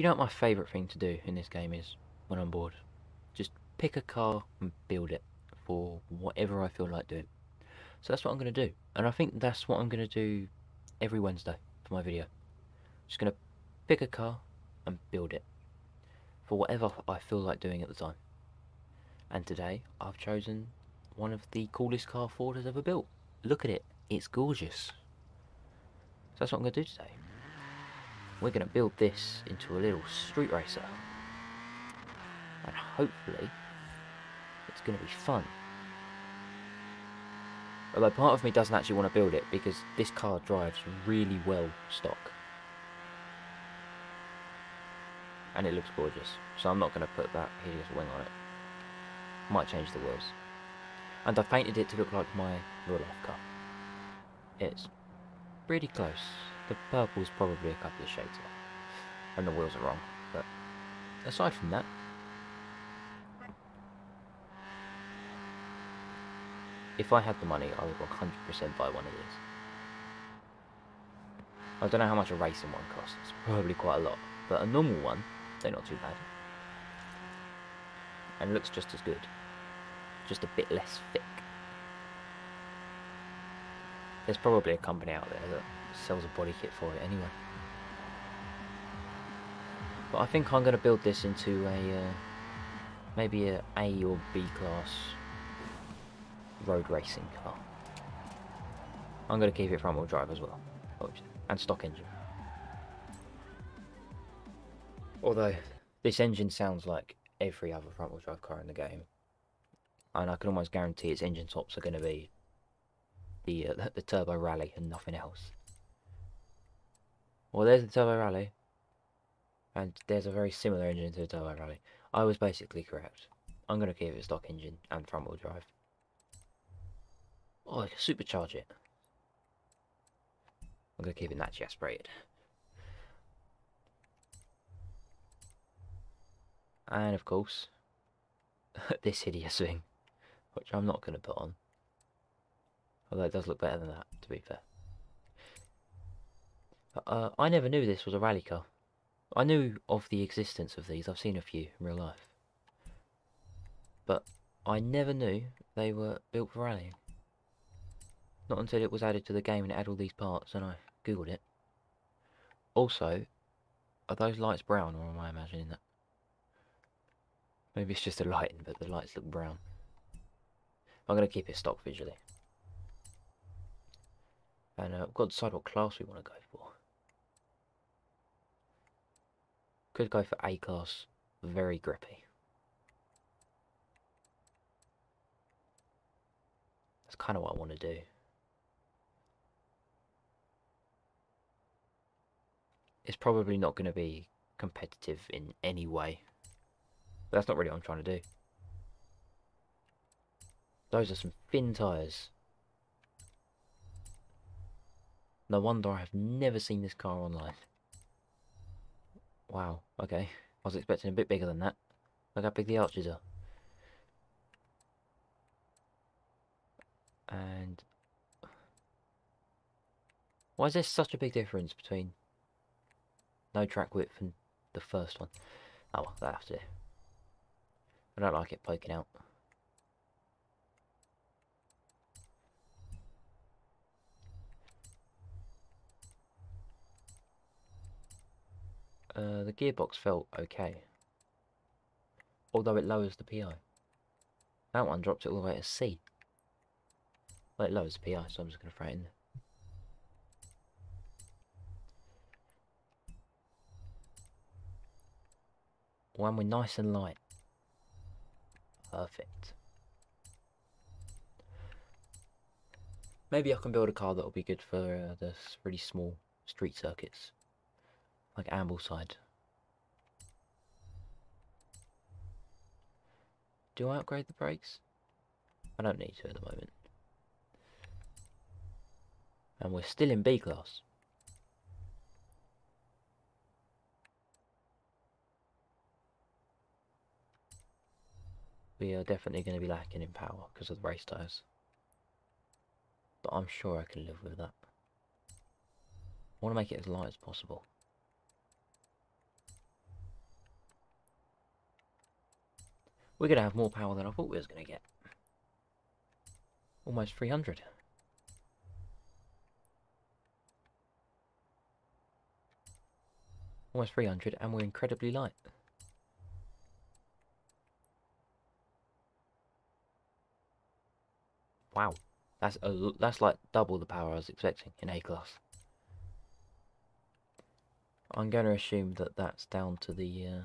You know what my favourite thing to do in this game is when I'm bored? Just pick a car and build it for whatever I feel like doing. So that's what I'm going to do. And I think that's what I'm going to do every Wednesday for my video. Just going to pick a car and build it for whatever I feel like doing at the time. And today I've chosen one of the coolest car Ford has ever built. Look at it, it's gorgeous. So that's what I'm going to do today. We're going to build this into a little street racer. And hopefully it's going to be fun. Although part of me doesn't actually want to build it because this car drives really well stock. And it looks gorgeous. So I'm not going to put that hideous wing on it. Might change the wheels. And I've painted it to look like my real life car. It's pretty close. The purple's probably a couple of shades off. And the wheels are wrong. But aside from that, if I had the money, I would 100% buy one of these. I don't know how much a racing one costs. Probably quite a lot. But a normal one, they're not too bad. And looks just as good. Just a bit less thick. There's probably a company out there that sells a body kit for it anyway. But I think I'm going to build this into a maybe a A or B class road racing car. I'm going to keep it front wheel drive as well. And stock engine. Although this engine sounds like every other front wheel drive car in the game. And I can almost guarantee its engine tops are going to be the Turbo Rally and nothing else. Well, there's the Turbo Rally. And there's a very similar engine to the Turbo Rally. I was basically correct. I'm going to keep it stock engine and front wheel drive. Oh, I can supercharge it. I'm going to keep it naturally aspirated. And of course, this hideous thing, which I'm not going to put on. Although it does look better than that, to be fair. But, I never knew this was a rally car. I knew of the existence of these, I've seen a few in real life. But I never knew they were built for rallying. Not until it was added to the game and it had all these parts and I googled it. Also, are those lights brown or am I imagining that? Maybe it's just the lighting, but the lights look brown. I'm going to keep it stock visually. And we've got to decide what class we want to go for. Could go for A class, very grippy. That's kind of what I want to do. It's probably not going to be competitive in any way. But that's not really what I'm trying to do. Those are some thin tyres. No wonder I have never seen this car online. Wow, okay. I was expecting a bit bigger than that. Look how big the arches are. And why is there such a big difference between no track width and the first one? Oh well, that has to do. I don't like it poking out. The gearbox felt okay. Although it lowers the PI. That one drops it all the way to C. Well, it lowers the PI, so I'm just going to throw it in there. When we're nice and light. Perfect. Maybe I can build a car that will be good for the really small street circuits. Like Ambleside. Do I upgrade the brakes? I don't need to at the moment. And we're still in B class. We are definitely going to be lacking in power because of the race tyres. But I'm sure I can live with that. I want to make it as light as possible. We're going to have more power than I thought we was going to get. Almost 300. Almost 300, and we're incredibly light. Wow. That's like double the power I was expecting in A-class. I'm going to assume that that's down to the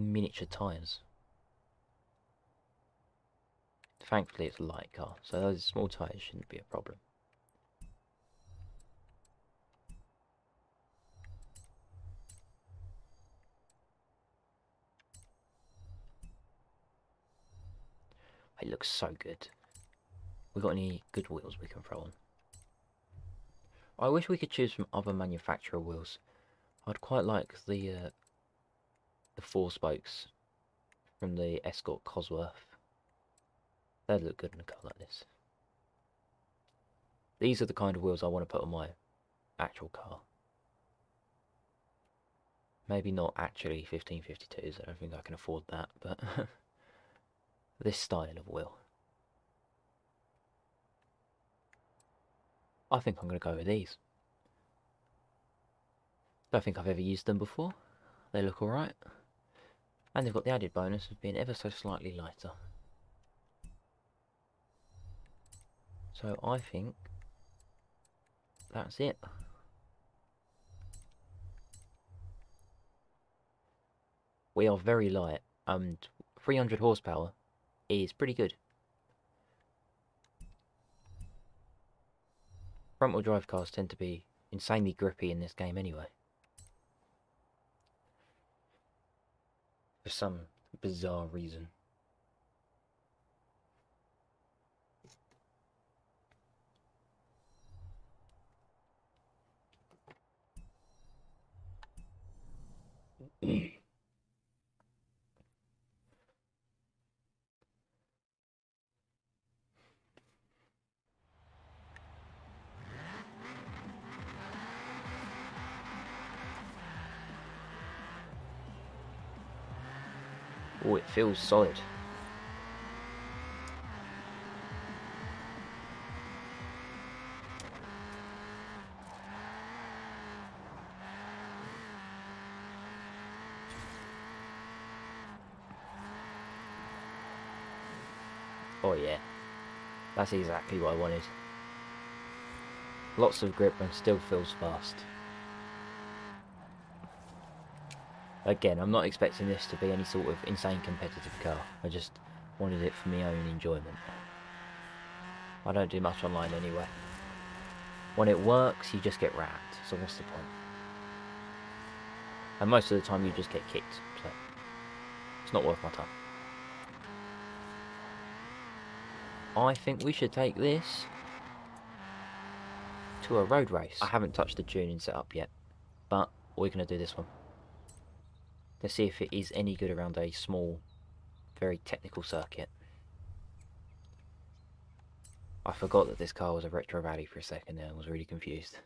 miniature tyres. Thankfully it's a light car, so those small tyres shouldn't be a problem. It looks so good. We got any good wheels we can throw on? I wish we could choose from other manufacturer wheels. I'd quite like the 4 spokes from the Escort Cosworth. They'd look good in a car like this. These are the kind of wheels I want to put on my actual car. Maybe not actually 1552s, I don't think I can afford that, but this style of wheel. I think I'm going to go with these. Don't think I've ever used them before. They look alright. And they've got the added bonus of being ever so slightly lighter. So I think that's it. We are very light, and 300 horsepower is pretty good. Front-wheel drive cars tend to be insanely grippy in this game anyway. For some bizarre reason. Oh, it feels solid. Oh yeah, that's exactly what I wanted. Lots of grip and still feels fast. Again, I'm not expecting this to be any sort of insane competitive car. I just wanted it for my own enjoyment. I don't do much online anyway. When it works, you just get wrapped, so what's the point? And most of the time you just get kicked, so it's not worth my time. I think we should take this to a road race. I haven't touched the tuning setup yet, but we're going to do this one. Let's see if it is any good around a small, very technical circuit. I forgot that this car was a retro rally for a second there. I was really confused.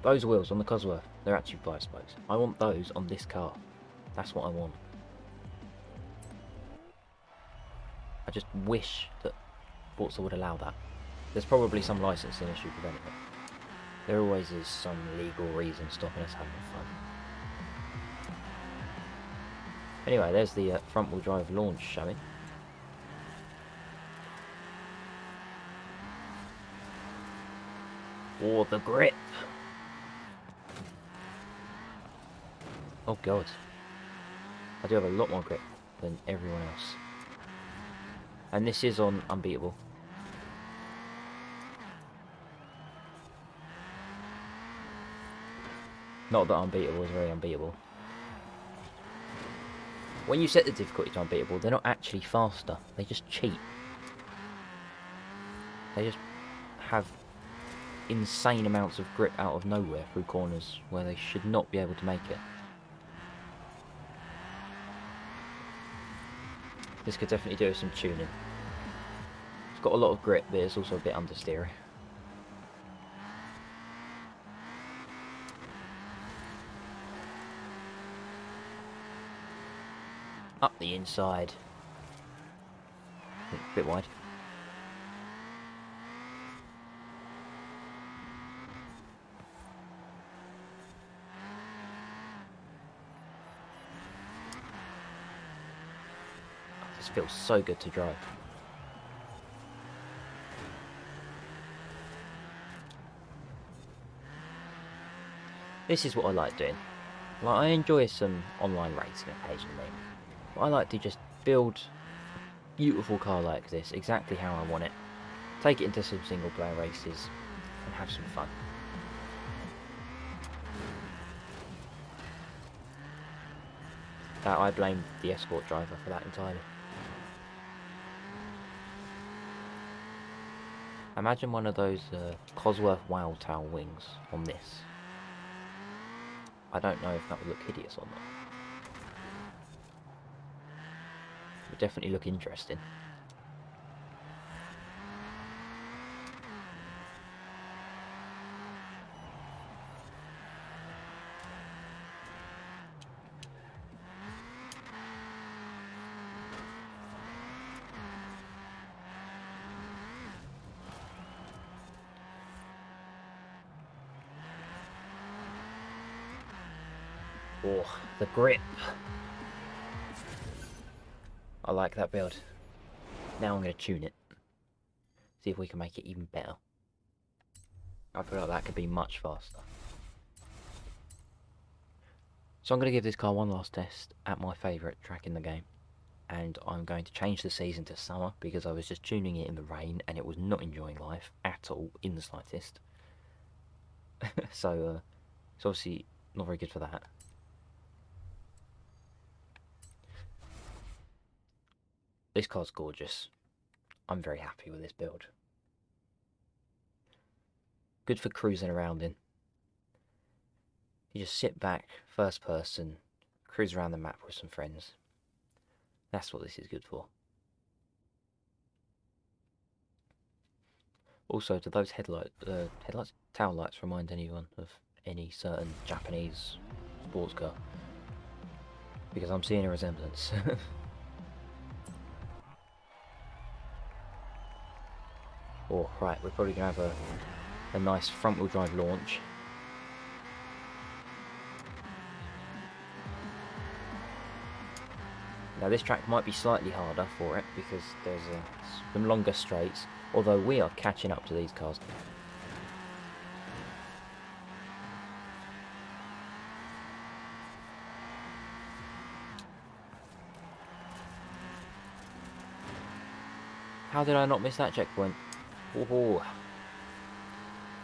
Those wheels on the Cosworth, they're actually 5 spokes. I want those on this car. That's what I want. I just wish that Forza would allow that. There's probably some licensing issue preventing it. There always is some legal reason stopping us having fun. Anyway, there's the front-wheel drive launch showing. Or the grip. Oh god. I do have a lot more grip than everyone else. And this is on unbeatable. Not that unbeatable is very unbeatable. When you set the difficulty to unbeatable, they're not actually faster. They just cheat. They just have insane amounts of grip out of nowhere through corners where they should not be able to make it. This could definitely do with some tuning. It's got a lot of grip, but it's also a bit understeery. Up the inside. A bit wide. This feels so good to drive. This is what I like doing. Like, I enjoy some online racing occasionally. But I like to just build a beautiful car like this, exactly how I want it. Take it into some single player races and have some fun. I blame the escort driver for that entirely. Imagine one of those Cosworth Whale Tail wings on this. I don't know if that would look hideous or not. It would definitely look interesting. Oh, the grip. I like that build. Now I'm going to tune it. See if we can make it even better. I feel like that could be much faster. So I'm going to give this car one last test at my favourite track in the game. And I'm going to change the season to summer because I was just tuning it in the rain and it was not enjoying life at all in the slightest. So it's obviously not very good for that. This car's gorgeous. I'm very happy with this build. Good for cruising around in. You just sit back, first person, cruise around the map with some friends. That's what this is good for. Also, do those tail lights remind anyone of any certain Japanese sports car? Because I'm seeing a resemblance. Oh, right, we're probably going to have a nice front-wheel drive launch. Now this track might be slightly harder for it because there's some longer straights, although we are catching up to these cars. How did I not miss that checkpoint? Oh,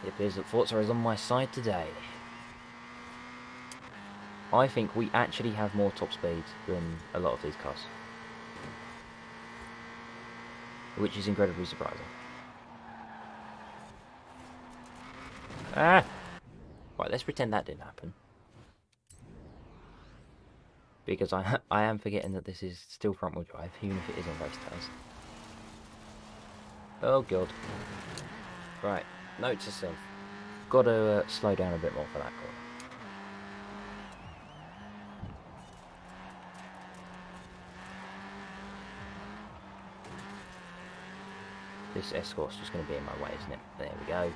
it appears that Forza is on my side today. I think we actually have more top speed than a lot of these cars, which is incredibly surprising. Ah! Right, let's pretend that didn't happen. Because I am forgetting that this is still front-wheel drive, even if it is on race tires. Oh god. Right, note to self. Gotta slow down a bit more for that corner. This escort's just going to be in my way, isn't it? There we go.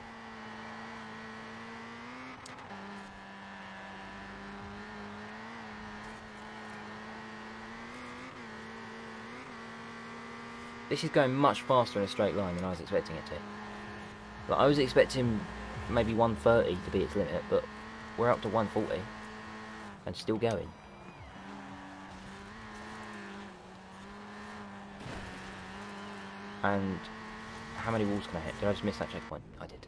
This is going much faster in a straight line than I was expecting it to. Like, I was expecting maybe 130 to be its limit, but we're up to 140 and still going. And how many walls can I hit? Did I just miss that checkpoint? I did.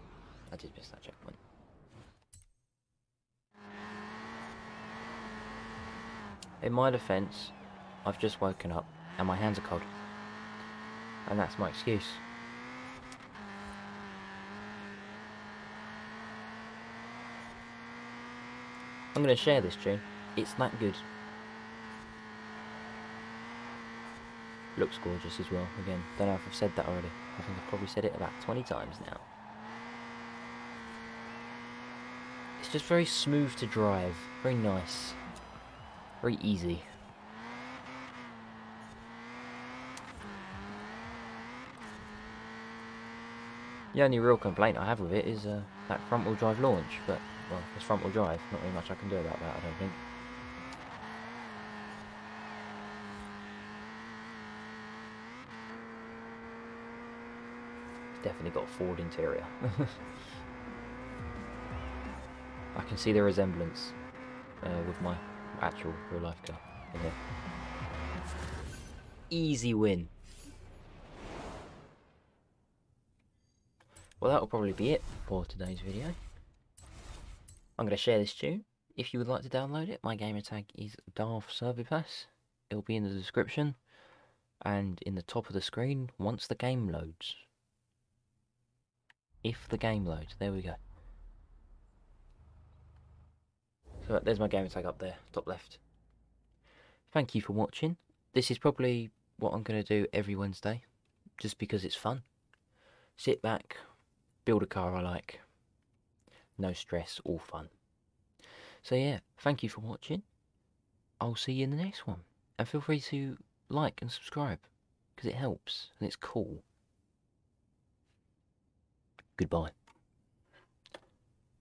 I did miss that checkpoint. In my defence, I've just woken up and my hands are cold. And that's my excuse. I'm going to share this tune. It's that good. Looks gorgeous as well. Again, don't know if I've said that already. I think I've probably said it about 20 times now. It's just very smooth to drive. Very nice. Very easy. The only real complaint I have with it is that front wheel drive launch, but, well, it's front wheel drive, not really much I can do about that, I don't think. It's definitely got a Ford interior. I can see the resemblance with my actual real life car. Okay. Easy win. Well, that'll probably be it for today's video. I'm going to share this tune. If you would like to download it, my gamer tag is DarthServipas. It'll be in the description and in the top of the screen once the game loads. If the game loads, there we go. So there's my gamer tag up there, top left. Thank you for watching. This is probably what I'm going to do every Wednesday, just because it's fun. Sit back, build a car I like. No stress, all fun. So yeah, thank you for watching. I'll see you in the next one. And feel free to like and subscribe, because it helps and it's cool. Goodbye.